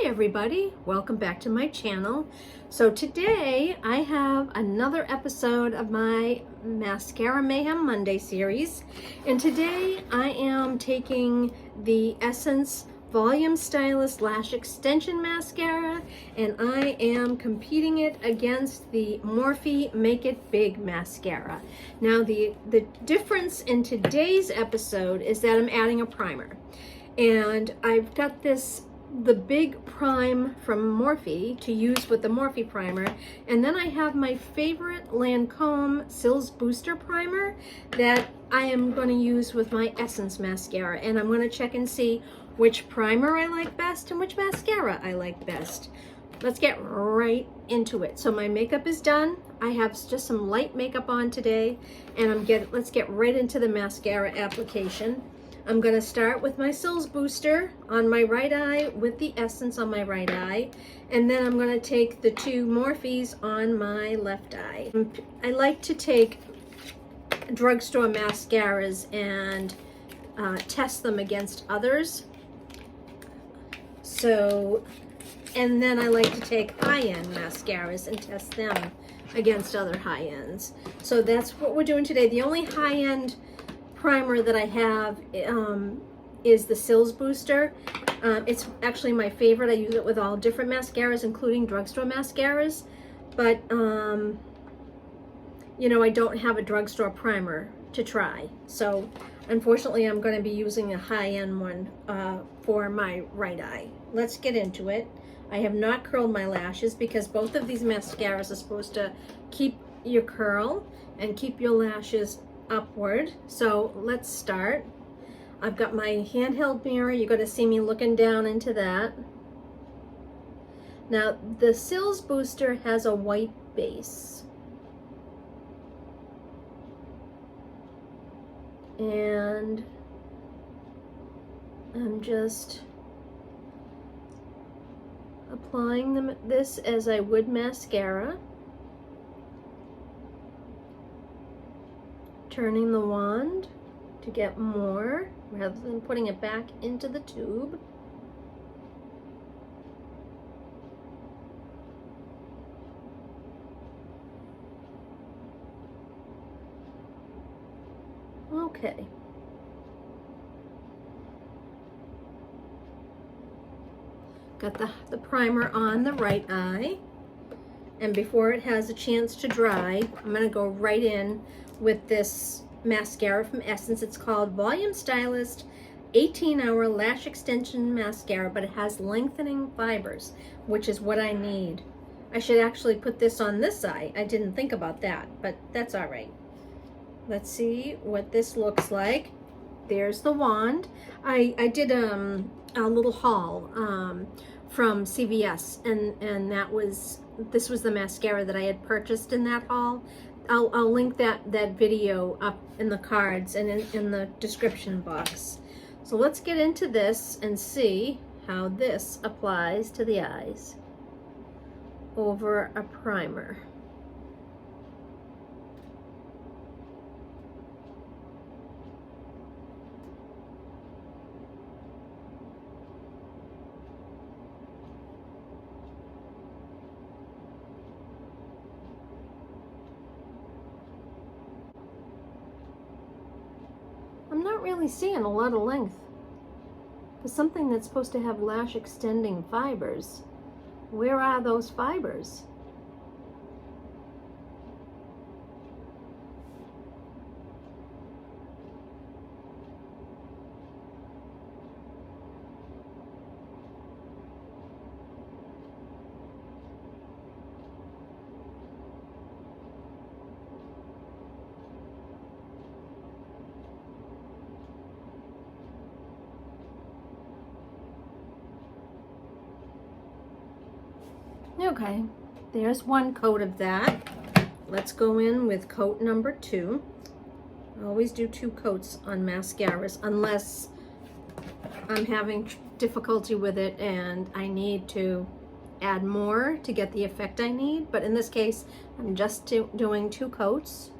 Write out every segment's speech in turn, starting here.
Hi everybody, welcome back to my channel. So today I have another episode of my Mascara Mayhem Monday series, and today I am taking the Essence Volume Stylist Lash Extension Mascara and I am competing it against the Morphe Make It Big Mascara. Now the difference in today's episode is that I'm adding a primer, and I've got the Big Prime from Morphe to use with the Morphe primer, and then I have my favorite Lancome Cils Booster primer that I am going to use with my Essence mascara, and I'm going to check and see which primer I like best and which mascara I like best. Let's get right into it. So my makeup is done. I have just some light makeup on today, and let's get right into the mascara application. I'm going to start with my Cils Booster on my right eye with the Essence on my right eye, and then I'm going to take the two Morphes on my left eye. I like to take drugstore mascaras and test them against others. And then I like to take high-end mascaras and test them against other high-ends. So that's what we're doing today. The only high-end primer that I have is the Cils Booster. It's actually my favorite. I use it with all different mascaras, including drugstore mascaras, but you know, I don't have a drugstore primer to try, so unfortunately I'm going to be using a high-end one for my right eye. Let's get into it. I have not curled my lashes because both of these mascaras are supposed to keep your curl and keep your lashes upward. So let's start. I've got my handheld mirror. You're going to see me looking down into that. Now the Cils Booster has a white base, and I'm just applying this as I would mascara, turning the wand to get more rather than putting it back into the tube. Okay. Got the primer on the right eye, and before it has a chance to dry, I'm going to go right in with this mascara from Essence. It's called Volume Stylist 18-Hour Lash Extension Mascara, but it has lengthening fibers, which is what I need. I should actually put this on this eye. I didn't think about that, but that's all right. Let's see what this looks like. There's the wand. I did a little haul from CVS, and this was the mascara that I had purchased in that haul. I'll link that video up in the cards and in the description box. So let's get into this and see how this applies to the eyes over a primer. I'm not really seeing a lot of length for something that's supposed to have lash extending fibers. Where are those fibers? Okay, there's one coat of that. Let's go in with coat number 2. I always do 2 coats on mascaras unless I'm having difficulty with it and I need to add more to get the effect I need. But in this case, I'm just doing 2 coats.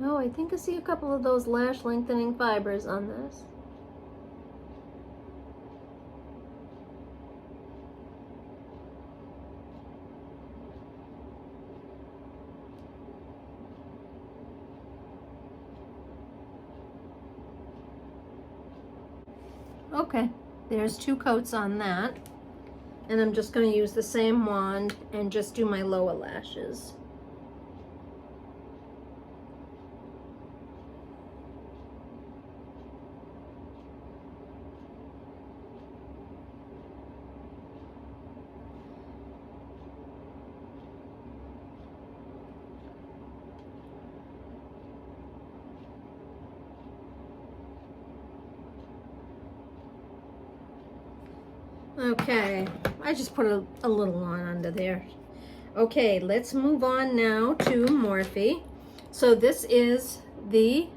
Oh, I think I see a couple of those lash lengthening fibers on this. Okay, there's 2 coats on that. And I'm just going to use the same wand and just do my lower lashes. Okay, I just put a little on under there. Okay, let's move on now to Morphe. So this is the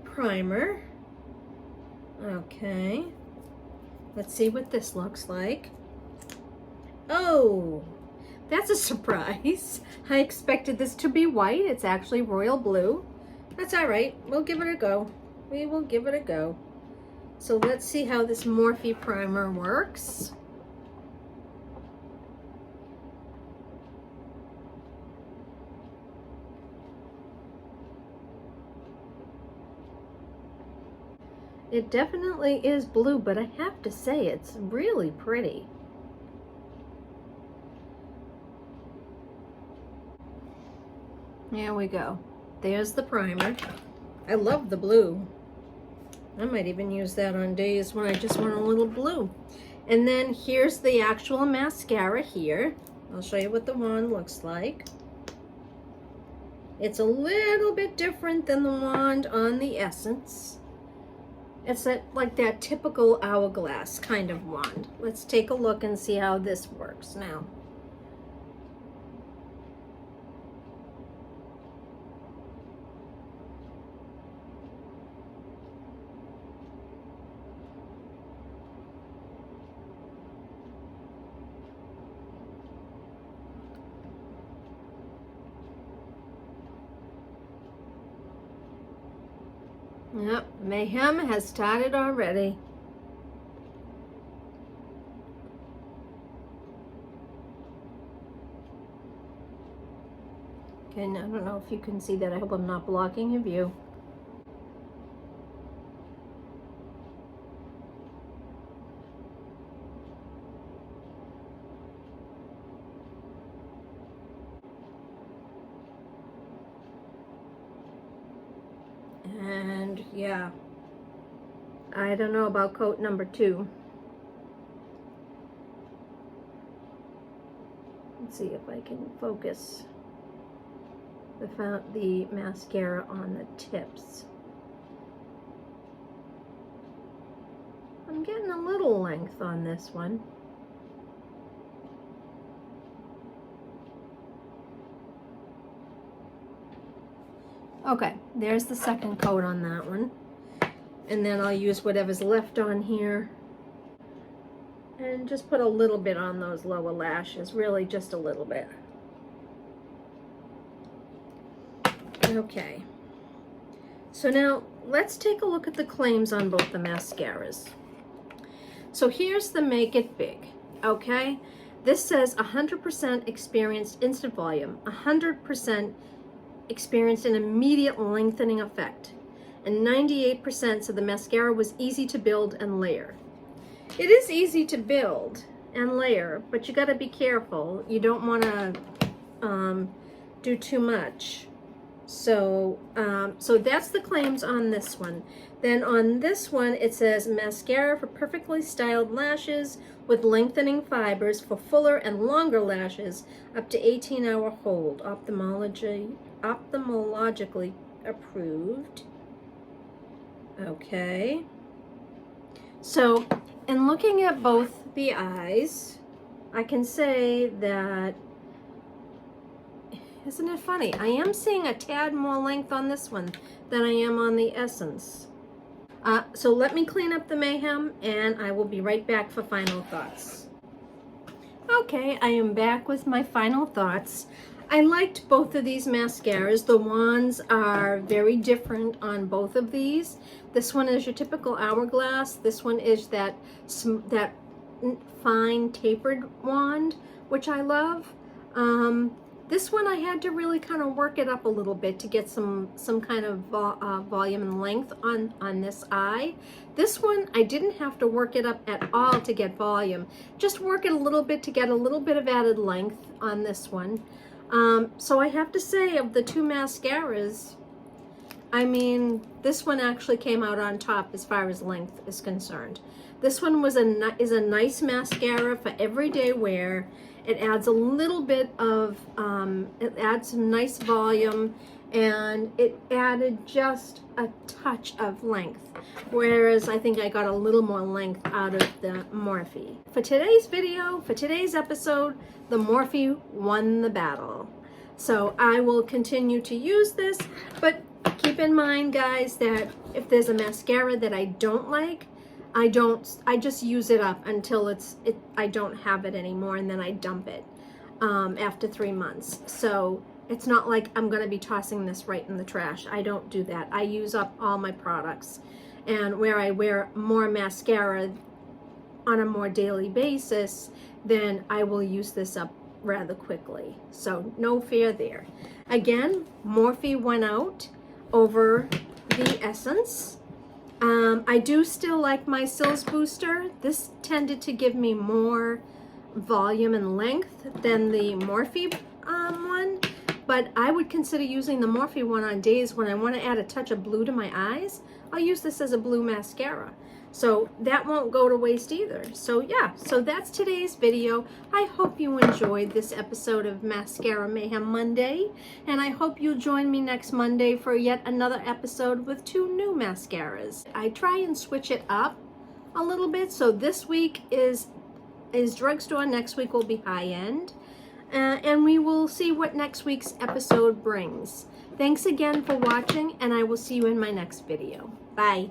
primer. Okay, let's see what this looks like. Oh, that's a surprise. I expected this to be white. It's actually royal blue. That's all right. We'll give it a go. We will give it a go. So let's see how this Morphe primer works. It definitely is blue, but I have to say it's really pretty. There we go. There's the primer. I love the blue. I might even use that on days when I just want a little blue. And then here's the actual mascara here. I'll show you what the wand looks like. It's a little bit different than the wand on the Essence. It's like that typical hourglass kind of wand. Let's take a look and see how this works now. Yep, mayhem has started already. Okay, now I don't know if you can see that. I hope I'm not blocking your view. And yeah, I don't know about coat number 2. Let's see if I can focus the mascara on the tips. I'm getting a little length on this one. Okay, there's the second coat on that one. And then I'll use whatever's left on here and just put a little bit on those lower lashes, really just a little bit. Okay, so now let's take a look at the claims on both the mascaras. So here's the Make It Big, okay? This says 100% experienced instant volume, 100% experienced an immediate lengthening effect, and 98% said the mascara was easy to build and layer. It is easy to build and layer, but you got to be careful. You don't want to do too much. So that's the claims on this one. Then on this one, it says mascara for perfectly styled lashes with lengthening fibers for fuller and longer lashes up to 18-hour hold, ophthalmologically approved. Okay. So in looking at both the eyes, I can say that, isn't it funny? I am seeing a tad more length on this one than I am on the Essence. So let me clean up the mayhem and I will be right back for final thoughts. Okay, I am back with my final thoughts. I liked both of these mascaras. The wands are very different on both of these. This one is your typical hourglass. This one is that fine tapered wand, which I love. This one I had to really kind of work it up a little bit to get some kind of volume and length on this eye. This one I didn't have to work it up at all to get volume. Just work it a little bit to get a little bit of added length on this one. So I have to say, of the two mascaras, I mean, this one actually came out on top as far as length is concerned. This one is a nice mascara for everyday wear. It adds a little bit of, it adds some nice volume, and it added just a touch of length. Whereas I think I got a little more length out of the Morphe. For today's video, for today's episode, the Morphe won the battle. So I will continue to use this, but keep in mind, guys, that if there's a mascara that I don't like, I just use it up until I don't have it anymore, and then I dump it after 3 months. So it's not like I'm going to be tossing this right in the trash. I don't do that. I use up all my products. And where I wear more mascara on a more daily basis, then I will use this up rather quickly. So no fear there. Again, Morphe went out over the Essence. I do still like my Cils Booster. This tended to give me more volume and length than the Morphe one, but I would consider using the Morphe one on days when I want to add a touch of blue to my eyes. I'll use this as a blue mascara. So that won't go to waste either. So yeah, so that's today's video. I hope you enjoyed this episode of Mascara Mayhem Monday, and I hope you'll join me next Monday for yet another episode with 2 new mascaras. I try and switch it up a little bit. So this week is drugstore, next week will be high-end, and we will see what next week's episode brings. Thanks again for watching, and I will see you in my next video. Bye.